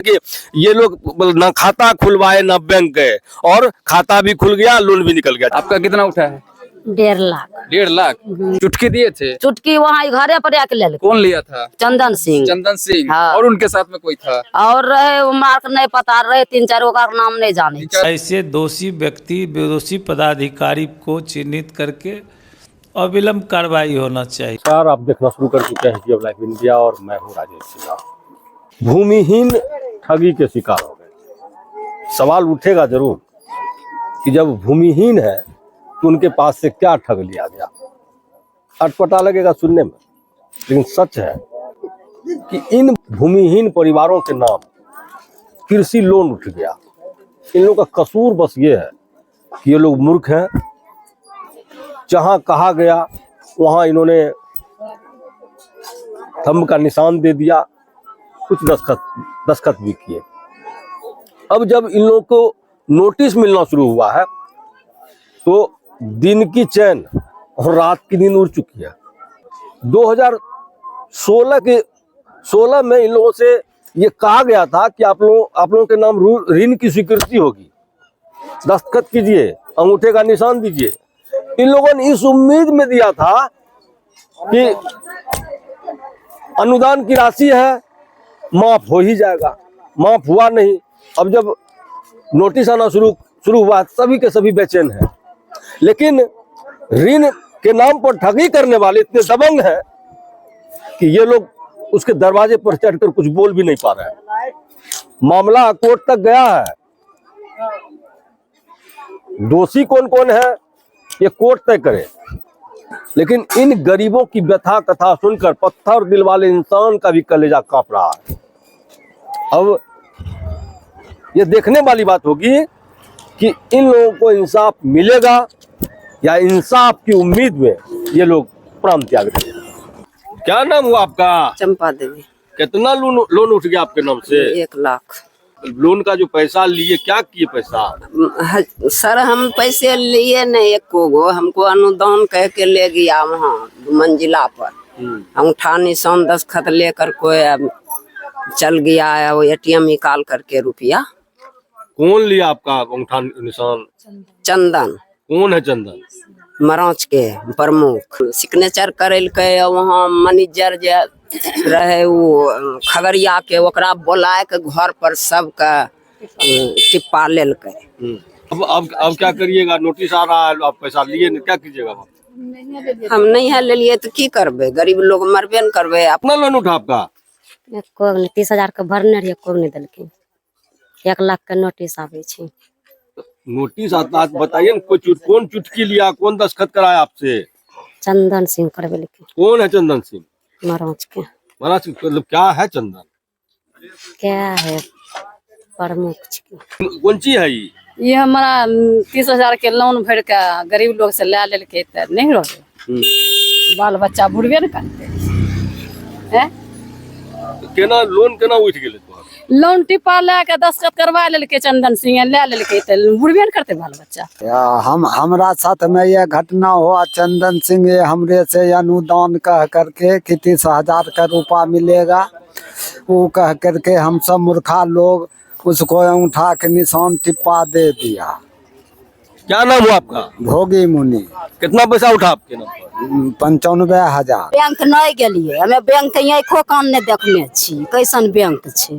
कि ये लोग ना खाता खुलवाए ना बैंक गए, और खाता भी खुल गया, लोन भी निकल गया। आपका कितना उठा है? 1.5 लाख। 1.5 लाख चुटकी दिए थे? चुटकी वहाँ घरे पर आके ले कौन लिया था? चंदन सिंह। चंदन सिंह। हाँ। और उनके साथ में कोई था? और रहे वो मार्क नहीं पता रहे, 3-4 का नाम नहीं जाने। ऐसे दोषी व्यक्ति दोषी पदाधिकारी को चिन्हित करके अविलंब कार्रवाई होना चाहिए। सर, आप देखना शुरू कर चुके हैं जियो लाइव इंडिया और मैं हूँ राजेश सिंह। भूमिहीन ठगी के शिकार हो गए। सवाल उठेगा जरूर कि जब भूमिहीन है तो उनके पास से क्या ठग लिया गया। अटपटा लगेगा सुनने में, लेकिन सच है कि इन भूमिहीन परिवारों के नाम कृषि लोन उठ गया। इन लोगों का कसूर बस ये है कि ये लोग मूर्ख हैं। जहां कहा गया वहां इन्होंने थंब का निशान दे दिया, कुछ दस्तखत भी किए। अब जब इन लोगों को नोटिस मिलना शुरू हुआ है तो दिन की चैन और रात की नींद उड़ चुकी है। 2016 में इन लोगों से ये कहा गया था कि आप लोगों के नाम ऋण की स्वीकृति होगी, दस्तखत कीजिए, अंगूठे का निशान दीजिए। इन लोगों ने इस उम्मीद में दिया था कि अनुदान की राशि है, माफ हो ही जाएगा। माफ हुआ नहीं। अब जब नोटिस आना शुरू हुआ, सभी के सभी बेचैन हैं। लेकिन ऋण के नाम पर ठगी करने वाले इतने दबंग हैं कि ये लोग उसके दरवाजे पर चढ़कर कुछ बोल भी नहीं पा रहे हैं। मामला कोर्ट तक गया है। दोषी कौन कौन है ये कोर्ट तय करे, लेकिन इन गरीबों की व्यथा कथा सुनकर पत्थर दिल वाले इंसान का भी कलेजा कांप रहा है। अब ये देखने वाली बात होगी कि इन लोगों को इंसाफ मिलेगा या इंसाफ की उम्मीद में ये लोग प्राण त्याग देंगे। क्या नाम हुआ आपका? चंपा देवी। कितना लोन उठ गया आपके नाम से? 1 लाख। लोन का जो पैसा लिए, क्या किए पैसा? सर, हम पैसे लिए नहीं एको गो। हमको अनुदान कह के ले गया वहाँ मंजिला पर। अंगूठा निशान दस्तखत लेकर कोई चल गया है, वो ATM निकाल करके रुपया। कौन लिया आपका अंगूठा निशान? चंदन। कौन है चंदन? मराच के प्रमुख। सिग्नेचर करल के वहाँ मैनेजर जे रहे वो खगड़िया के, ओकरा बुलाए के घर पर सबका टिप्पा लेल के। अब क्या करिएगा? नोटिस आ रहा है, आप पैसा लिए, क्या कीजिएगा? हम नहीं है ले लिए तो की करबे? गरीब लोग मरबे न करबे। अपना लोन उठा आपका? 30,000 के भरने रहिए, को नहीं दिलखिन। 1 लाख के नोटिस आवे छे। नोटिस आता है, बताइए ना। कौन चुटकी लिया, कौन दस्तखत कराया आपसे? चंदन सिंह करबे लिखिन। कौन है चंदन सिंह? मराच के। महाराज मतलब क्या है चंदन? क्या है? प्रमुख। कौन ची है ये हमारा 30,000 के लोन भर के गरीब लोग से ले लेके नहीं रहे। बाल बच्चा बुढ़बे न करते। केना लोन केना उठ गेले? लोन टिप्पा लेके दस्तखत करवा लेके चंदन सिंह ले लेके बुढ़बे न करते बाल बच्चा। हमरा साथ में ये घटना हुआ। चंदन सिंह ये हमरे से अनुदान कह करके कि 30,000 का रुपया मिलेगा, वो कह करके हम सब मूर्खा लोग उसको अंगूठा के निशान टिप्पा दे दिया। क्या नाम हुआ आपका? भोगी मुनि। कितना पैसा उठा आपके नाम पर? 95,000। बैंक नहीं गेलिए हमें। बैंक के आँखों कान नहीं देखने छी, कैसन बैंक छे।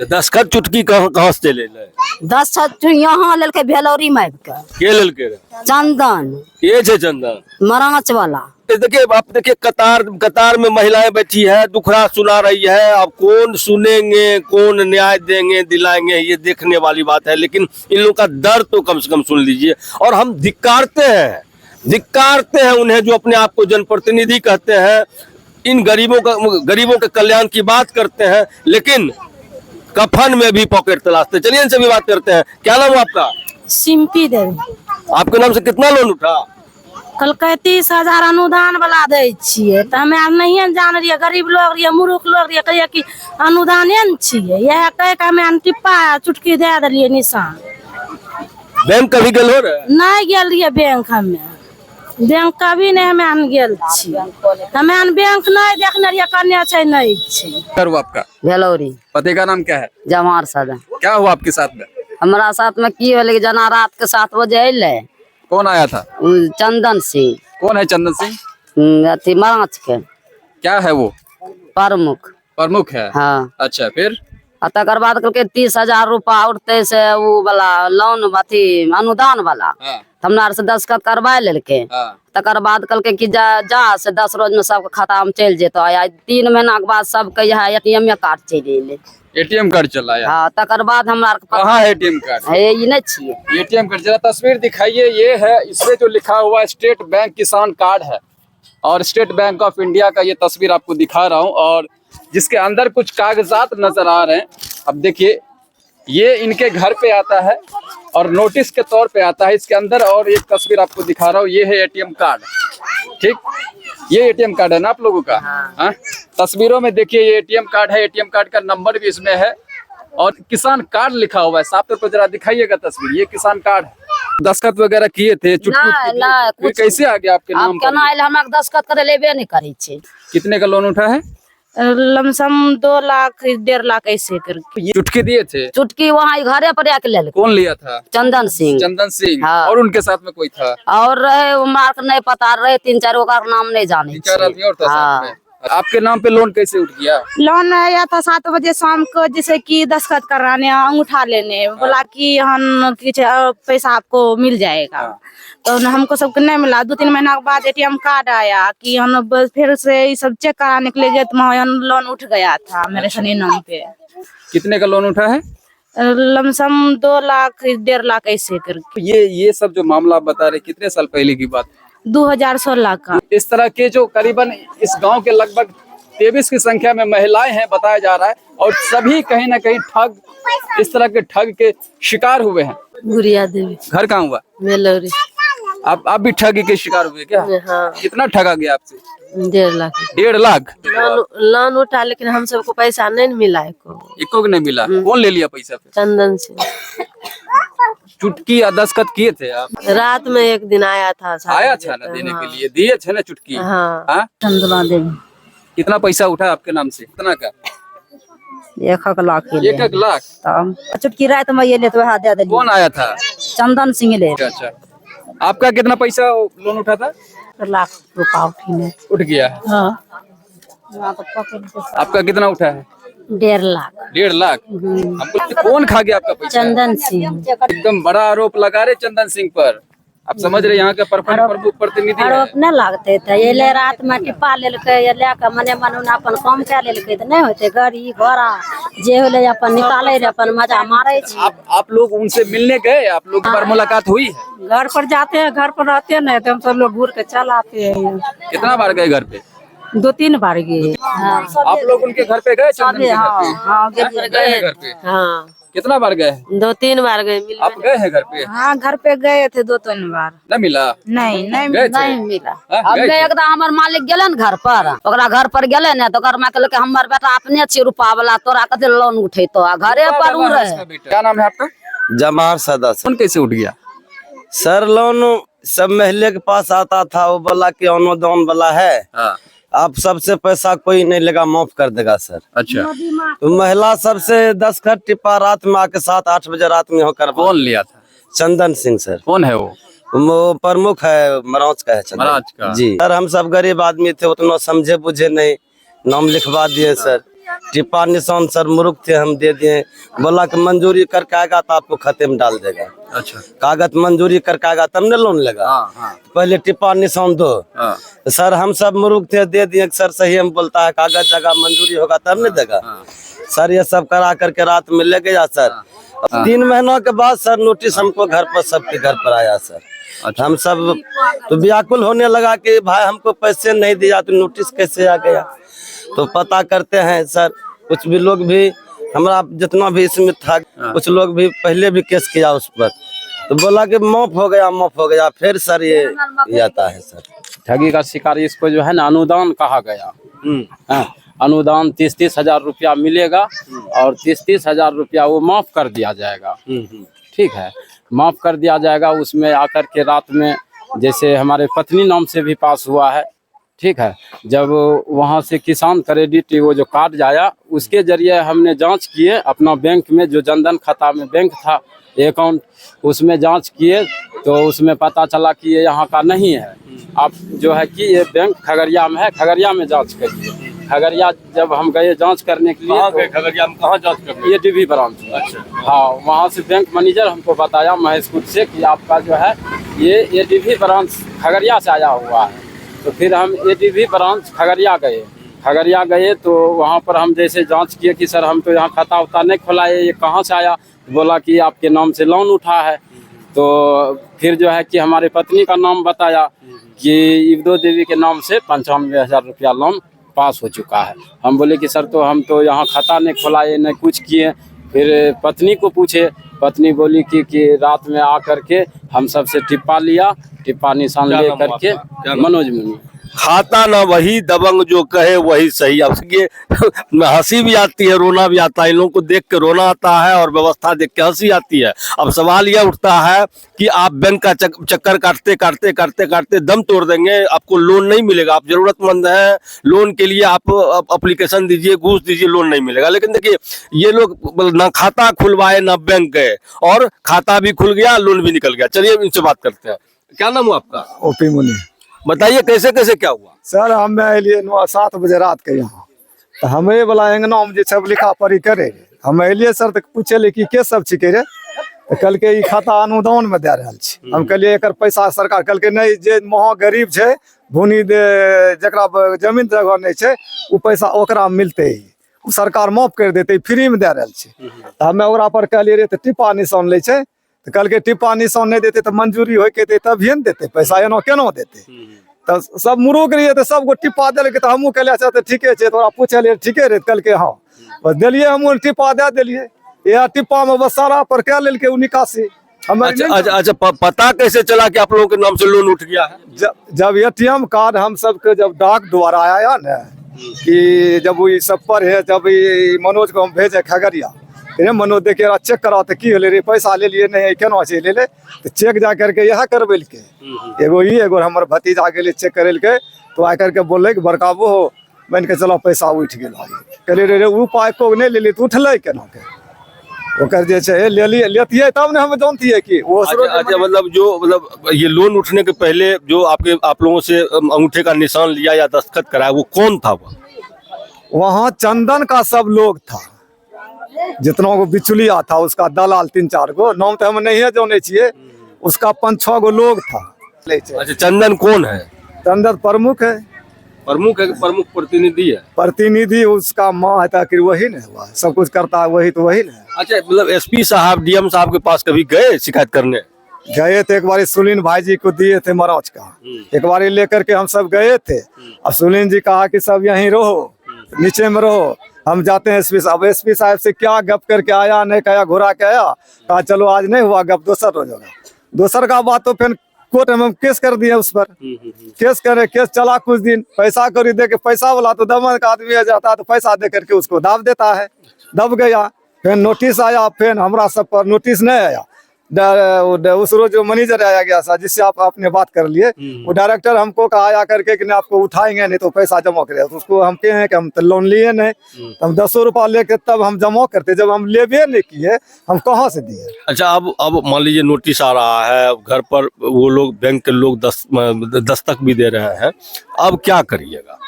दस्तखत चुटकी कहाँ से ले? 10 यहाँ लेके भेलौरी में के लेलके? चंदन। ये छे चंदन मराच वाला। देखिए, आप देखिए, कतार में महिलाएं बैठी है, दुखड़ा सुना रही है। अब कौन सुनेंगे, कौन न्याय देंगे, दिलाएंगे, ये देखने वाली बात है। लेकिन इन लोगों का दर्द तो कम से कम सुन लीजिए। और हम धिक्कारते हैं उन्हें जो अपने आप को जनप्रतिनिधि कहते हैं। इन गरीबों के कल्याण की बात करते हैं, लेकिन कफन में भी पॉकेट तलाशते। चलिए इनसे भी बात करते हैं। क्या नाम है आपका? सिंपी देवी। आपके नाम से कितना लोन उठा? कल 30,000 अनुदान वाला दे छिए, तो हमें नहीं जान रही। गरीब लोग रही, मूर्ख लोग रही, कहिए कि अनुदाने न छिए। यह कह के हमें टिप्पा चुटकी दे दिलिए निशान। बैंक कभी गेल हो रहे? नहीं गेल रही बैंक हमें। बैंक का भी नहीं हमें आन गेल छी हमें आन बैंक नहीं देखने रिया करने छै नहीं छी क्या हुआ आपका? भेलौरी पति का नाम क्या है? जमार सदा क्या हुआ आपके साथ में? हमारा साथ में की होले कि जना रात के 7 बजे अइले कौन आया था? चंदन सिंह कौन है चंदन सिंह? अथी मराच के क्या है वो? प्रमुख। प्रमुख है। हाँ अच्छा, फिर? आ तकर बाद कहलकै 30,000 रूपा उठते से वो वाला लोन अथी अनुदान वाला हाँ, हमरा आर से दस्तखत करवा लेलकै। हाँ, तकर बाद कहलकै कि जा से 10 रोज में सबके खाता में चल जेतो। आ 3 महीना के बाद सबके यहाँ ATM कार्ड चलि एले। एटीएम कार्ड चला है। हाँ तकर बाद हमरा आर के कहाँ है एटीएम कार्ड? है ई नहीं छिए। एटीएम कार्ड जरा तस्वीर दिखाइए। ये है, इसमें जो लिखा हुआ है स्टेट बैंक किसान कार्ड है और स्टेट बैंक ऑफ इंडिया का ये तस्वीर आपको दिखा रहा हूँ और जिसके अंदर कुछ कागजात नजर आ रहे हैं। अब देखिए, ये इनके घर पे आता है और नोटिस के तौर पे आता है इसके अंदर। और एक तस्वीर आपको दिखा रहा हूँ, ये है एटीएम कार्ड। ठीक, ये एटीएम कार्ड है ना आप लोगों का? हाँ, तस्वीरों में देखिए ये एटीएम कार्ड है। एटीएम कार्ड का नंबर भी इसमें है और किसान कार्ड लिखा हुआ है। साफ तौर पर जरा दिखाइएगा तस्वीर, ये किसान कार्ड है। दस्तखत वगैरह किए थे? नहीं, फिर कैसे आ गया आपके नाम पर? केना आइल हमरा के दस्तखत करे लेबे नहीं करै छै। कितने का लोन उठा है? लमसम 2 लाख 1.5 लाख ऐसे करके। चुटकी दिए थे? चुटकी वहाँ घरे पर आके ले कौन लिया था? चंदन सिंह। चंदन सिंह। हाँ। और उनके साथ में कोई था? और रहे मार्क नहीं पता रहे 3-4 ओका नाम नहीं जाने 3-4 आदमी और था हाँ। साथ में। आपके नाम पे लोन कैसे उठ गया? लोन आया था 7 बजे शाम को, जैसे कि दस्तखत कराने अंगूठा लेने बोला कि हम कुछ पैसा आपको मिल जाएगा। तो हमको सबको नहीं मिला। 2-3 महीना के बाद ATM कार्ड आया कि हम फिर से ये सब चेक कराने के लिए गए तो वहाँ लोन उठ गया था मेरे सनी नाम पे। कितने का लोन उठा है? लमसम 2 लाख 1.5 लाख ऐसे करके। ये सब जो मामला आप बता रहे, कितने साल पहले की बात? 2016 का। इस तरह के जो करीबन इस गांव के लगभग 23 की संख्या में महिलाएं हैं बताया जा रहा है और सभी कहीं ना कहीं ठग, इस तरह के ठग के शिकार हुए हैं। गुड़िया देवी। घर कहाँ हुआ? मेलौरी। आप भी ठगी के शिकार हुए क्या? हाँ। कितना ठगा गया आपसे? 1.5 लाख। 1.5 लाख लोन उठा लेकिन हम सबको पैसा नहीं मिला। एको को नहीं मिला। कौन ले लिया पैसा? फिर चंदन से चुटकी या दस्तखत किए थे आप? रात में एक दिन आया था। आया था ना देने के लिए, दिए थे ना चुटकी? हाँ। चंदना देवी। कितना पैसा उठा आपके नाम से? कितना का? 1 लाख। 1 लाख। चुटकी रात में ये ले तो वहाँ दे दिया। कौन आया था? चंदन सिंह ले। अच्छा, आपका कितना पैसा लोन उठा था? 1 लाख रुपया उठ गया है। हाँ। आपका कितना उठा है? 1.5 लाख। 1.5 लाख। हमको कौन खा गया आपका पैसा? चंदन सिंह। एकदम बड़ा आरोप लगा रहे चंदन सिंह पर। आप समझ रहे यहाँ के प्रमुख प्रतिनिधि है। आरोप नहीं लगते थे। ये ले रात में टिप्पा लेलकै, ये लेके मने मन अपन काम कर लेलकै तो नहीं होते। गाड़ी घोड़ा जे होले अपन निकाले रे, अपन मजा मारे छी। आप लोग उनसे मिलने गए? आप लोग पर मुलाकात हुई? घर पर जाते हैं, घर पर रहते हैं तो हम सब लोग घूर के चल आते हैं। कितना बार गए घर पे? 2-3 बार गए। आप लोग उनके घर पे गए? चंदन के घर पे? गए हैं घर पे? हाँ। कितना बार गए? 2-3 बार गए। आप गए हैं घर पे? हाँ, घर पे गए थे 2-3 बार। नहीं मिला? नहीं गए थे? नहीं मिला। हाँ, अब गए थे? एकदम हमर मालिक गेले न घर पर, ओकरा घर पर गेले न तो ओकर मां कहलकै हमर बेटा अपने छी रूपा वाला, तोरा कते लोन उठैतो। आ घरे पर उ रहे। क्या नाम है आपका? जमार सदा सर। लोन कैसे उठ गया? सर लोन सब महिला के पास आता था, वो बोला कि अनुदान वाला है, हाँ। आप सबसे पैसा कोई नहीं लेगा, माफ कर देगा सर। अच्छा, तो महिला सबसे 10 खत टिप्पा रात में आके 7-8 बजे रात में होकर। कौन लिया था? चंदन सिंह सर। कौन है वो? प्रमुख है, मराच का है चंदन। मराच का। जी सर, हम सब गरीब आदमी थे, उतना समझे बुझे नहीं, नाम लिखवा दिए सर। टिप्पा निशान सर मुरुख थे, हम दे दिए। बोला कि मंजूरी करके आएगा तो आपको खाते में डाल देगा। अच्छा, कागज मंजूरी करके आएगा तब न लोन लेगा। हाँ, हाँ। पहले टिप्पा निशान दो। हाँ। सर हम सब मुरुख थे, दे दिए। सर सही हम बोलता है, कागज जगह मंजूरी होगा तब नहीं देगा। सर ये सब करा करके रात में ले गया सर। 3 महीनों के बाद सर नोटिस हमको घर पर, सबके घर पर आया सर। अच्छा। हम सब तो व्याकुल होने लगा कि भाई हमको पैसे नहीं दिया तो नोटिस कैसे आ गया। तो पता करते हैं सर, कुछ भी लोग भी हमारा जितना भी इसमें था, कुछ लोग भी पहले भी केस किया उस पर, तो बोला कि माफ हो गया, माफ हो गया। फिर सर ये आता है सर ठगी का शिकार। इसको जो है ना अनुदान कहा गया। अनुदान 30-30 हजार रुपया मिलेगा और 30-30 हजार रुपया वो माफ कर दिया जाएगा। ठीक है, माफ कर दिया जाएगा। उसमें आकर के रात में जैसे हमारे पत्नी नाम से भी पास हुआ है, ठीक है। जब वहाँ से किसान क्रेडिट वो जो कार्ड आया, उसके जरिए हमने जांच किए अपना बैंक में, जो जनधन खाता में बैंक था अकाउंट, उसमें जांच किए तो उसमें पता चला कि ये यहाँ का नहीं है। आप जो है कि ये बैंक खगड़िया में है, खगड़िया में जांच करिए। खगड़िया जब हम गए जांच करने के लिए, गए खगड़िया में, कहाँ जांच करने? ये डीबी ब्रांच में। अच्छा। हाँ, वहाँ से बैंक मैनेजर हमको बताया महेशपुर से कि आपका जो है ये डीबी ब्रांच खगड़िया से आया हुआ है। तो फिर हम एडीबी ब्रांच खगड़िया गए तो वहाँ पर हम जैसे जांच किए कि सर हम तो यहाँ खाता उता नहीं खोलाए, ये कहाँ से आया? बोला कि आपके नाम से लोन उठा है। तो फिर जो है कि हमारे पत्नी का नाम बताया कि इब्दो देवी के नाम से 95,000 रुपया लोन पास हो चुका है। हम बोले कि सर तो हम तो यहाँ खाता नहीं खोलाए, नहीं कुछ किए। फिर पत्नी को पूछे, पत्नी बोली कि रात में आ करके हम सबसे टिप्पा लिया, टिप्पा निशान ले करके मनोज मुनि। खाता ना वही दबंग जो कहे वही सही। अब ये हंसी भी आती है, रोना भी आता है। इन लोगों को देख के रोना आता है और व्यवस्था देख के हंसी आती है। अब सवाल यह उठता है कि आप बैंक का चक्कर काटते दम तोड़ देंगे, आपको लोन नहीं मिलेगा। आप जरूरतमंद हैं, लोन के लिए आप अप्लीकेशन दीजिए, घूस दीजिए, लोन नहीं मिलेगा। लेकिन देखिए ये लोग ना खाता खुलवाए ना बैंक गए, और खाता भी खुल गया, लोन भी निकल गया। चलिए इनसे बात करते हैं। क्या नाम हुआ आपका? ओपी मुनि। बताइए कैसे कैसे क्या हुआ? सर हम अलिए 7 बजे रात के यहाँ, तो हमें वाला अंगना में सब लिखा पढ़ी करे, हम अलिए सर तो पूछे कि सब छिके रे, तो कल के खाता अनुदान में दे रहा छी। हम कहलिए एकर पैसा सरकार, कल के नहीं, जे महा गरीब छे, भूनी दे जकरा जमीन जगह नहीं छे, वो पैसा ओकरा मिलते ही, वो सरकार माफ कर देते, फ्री में दे रहा छी। तो हमें ओकरा पर कहलिए रे, तो टिप्पा निशान ले छे, तो कल के टिप्पा निशान नहीं देते तो मंजूरी हो के तभिए न देते पैसा, एना केना देते? तो सब मुरुक रहिए, तो सबको टिप्पा दिल, तो हमू कहलिए अच्छा तो ठीके है, तोरा पूछलिए ठीके रे, कल के हाँ बस दिलिए, हम टिप्पा दे दिलिए। यह टिप्पा में बस सारा पर क्या लेल के निकासी। अच्छा, पता कैसे चला कि आप लोगों के नाम से लोन उठ गया है? जब एटीएम कार्ड हम सबके जब डाक द्वारा आया ना, कि जब वो सब पर है, जब मनोज को हम भेजे खगड़िया, मनोज देखे चेक कराओ तो की रे, पैसा ले लिए नहीं केना से ले ले, तो चेक जा करके यह करबेल के एगो हमर भतीजा के लिए चेक करेल के, तो आ करके बोले कि बड़काबो हो, मान के चलो पैसा उठ गया। कहले रे वो पाई को नहीं ले ली तो उठल केना के, ओकर जे छे ले लिए लेतिए तब ने हम जानतिए कि वो। अच्छा, मतलब ये लोन उठने के पहले जो आप लोगों से अंगूठे का निशान लिया या दस्तखत कराया, वो कौन था? वहाँ चंदन का सब लोग था, जितना को बिचुलिया था, उसका दलाल 3-4 गो, नाम तो हम नहीं है जाने चाहिए, उसका 5-6 गो लोग था। अच्छा, चंदन कौन है? चंदन प्रमुख है, प्रमुख प्रतिनिधि है। प्रतिनिधि उसका माँ है, ताकि वही न हुआ, सब कुछ करता है वही, तो वही न। अच्छा, मतलब एसपी साहब, डीएम साहब के पास कभी गए शिकायत करने? गए थे, एक बार सुलीन भाई जी को दिए थे मराज का, एक बार लेकर के हम सब गए थे। अब सुलीन जी कहा कि सब यहीं रहो, नीचे में रहो, हम जाते हैं एसपी साहब। एसपी साहब से क्या गप करके आया, नहीं कहा, घुरा के आया, कहा चलो आज नहीं हुआ गप, दूसर रोज होगा। दूसर का बात तो फिर कोर्ट में हम केस कर दिए उस पर। केस करे, केस चला कुछ दिन, पैसा करी दे के, पैसा वाला तो दमन का आदमी जाता है, तो पैसा दे करके उसको दाब देता है, दब गया। फिर नोटिस आया, फिर हमारा सब पर नोटिस नहीं आया। उस रोज जो मैनेजर आया गया था, जिससे आपने बात कर लिए, वो डायरेक्टर हमको कहा आया करके कि आपको उठाएंगे नहीं तो पैसा जमा करेगा। तो उसको हम कहे कि हम तो लोन लिए नहीं, तो हम 10 रुपया लेके तब हम जमा करते, जब हम लेबे नहीं किए हम कहाँ से दिए? अच्छा, अब मान लीजिए नोटिस आ रहा है, घर पर वो लोग बैंक के लोग दस्तक भी दे रहे हैं, अब क्या करिएगा?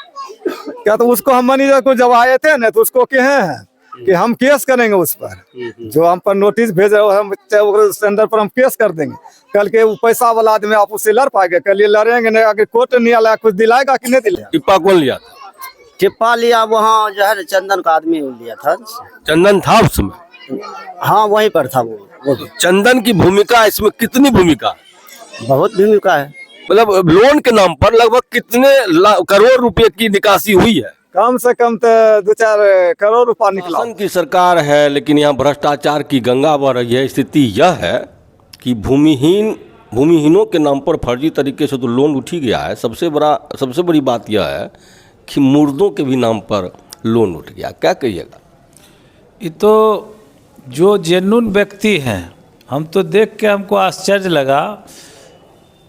क्या तो उसको हम मैनेजर को जब आए थे ना, तो उसको कहे हैं कि हम केस करेंगे उस पर, जो हम पर नोटिस भेज रहे हो, हम अंदर पर हम केस कर देंगे। कल के वो पैसा वाला आदमी आप उससे लड़ पाएंगे? कल ये लड़ेंगे नहीं, अगर कोर्ट नहीं आया कुछ दिलाएगा कि नहीं दिलाएगा? टिप्पा कौन लिया था? टिप्पा लिया वहाँ जो है चंदन का आदमी लिया था। चंदन था उस समय? हाँ, वहीं पर था वो। चंदन की भूमिका इसमें कितनी भूमिका? बहुत भूमिका है। मतलब लोन के नाम पर लगभग कितने करोड़ रुपए की निकासी हुई है? कम से कम तो 2-4 करोड़ रुपया निकला। की सरकार है, लेकिन यहाँ भ्रष्टाचार की गंगा बह रही है। स्थिति यह है कि भूमिहीनों के नाम पर फर्जी तरीके से तो लोन उठी गया है। सबसे बड़ी बात यह है कि मुर्दों के भी नाम पर लोन उठ गया। क्या कहिएगा? ये तो जो जेन्युइन व्यक्ति हैं, हम तो देख के हमको आश्चर्य लगा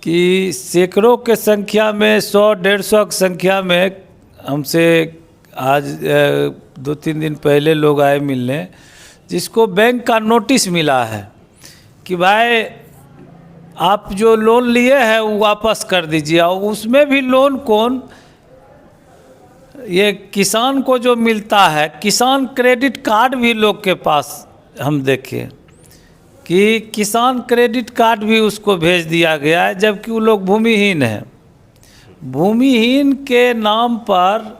कि सैकड़ों के संख्या में 100-150 की संख्या में हमसे आज 2-3 दिन पहले लोग आए मिलने, जिसको बैंक का नोटिस मिला है कि भाई आप जो लोन लिए हैं वो वापस कर दीजिए। और उसमें भी लोन कौन, ये किसान को जो मिलता है, किसान क्रेडिट कार्ड भी लोग के पास हम देखें कि किसान क्रेडिट कार्ड भी उसको भेज दिया गया है, जबकि वो लोग भूमिहीन हैं। भूमिहीन के नाम पर,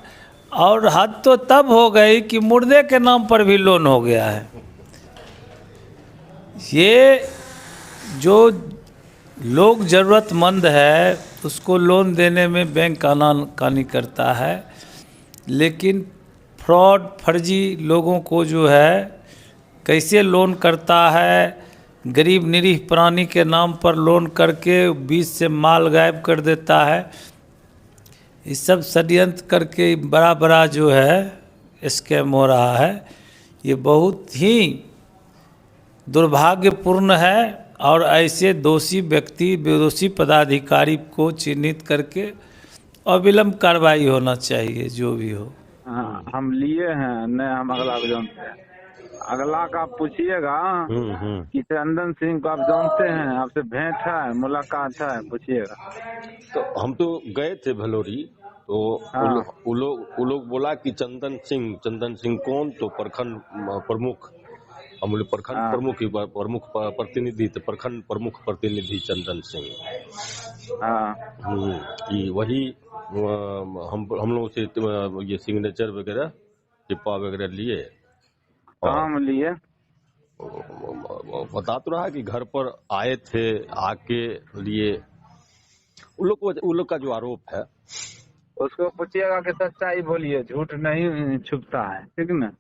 और हद तो तब हो गई कि मुर्दे के नाम पर भी लोन हो गया है। ये जो लोग ज़रूरतमंद है उसको लोन देने में बैंक आनाकानी करता है, लेकिन फ्रॉड, फर्जी लोगों को जो है कैसे लोन करता है, गरीब निरीह प्राणी के नाम पर लोन करके बीच से माल गायब कर देता है। ये सब षड्यंत्र करके बड़ा बड़ा जो है स्कैम हो रहा है। ये बहुत ही दुर्भाग्यपूर्ण है और ऐसे दोषी व्यक्ति, दोषी पदाधिकारी को चिन्हित करके अविलंब कार्रवाई होना चाहिए, जो भी हो। हाँ, हम लिए हैं, न हम अगला को जानते हैं। अगला का आप पूछिएगा कि चंदन सिंह को आप जानते हैं, आपसे भेंट है, मुलाकात है, पूछिएगा। तो हम तो गए थे भलोरी, तो वो लोग बोला कि चंदन सिंह कौन, तो प्रखंड प्रमुख, हम बोले प्रखंड प्रमुख प्रतिनिधि, तो प्रखंड प्रमुख प्रतिनिधि चंदन सिंह। कि वही हम लोग से ये सिग्नेचर वगैरह, टिप्पा वगैरह लिए। काम लिए बता तो रहा कि घर पर आए थे, आके लिए। उन लोग का जो आरोप है उसको पूछिएगा कि सच्चाई बोलिए, झूठ नहीं छुपता है, ठीक ना।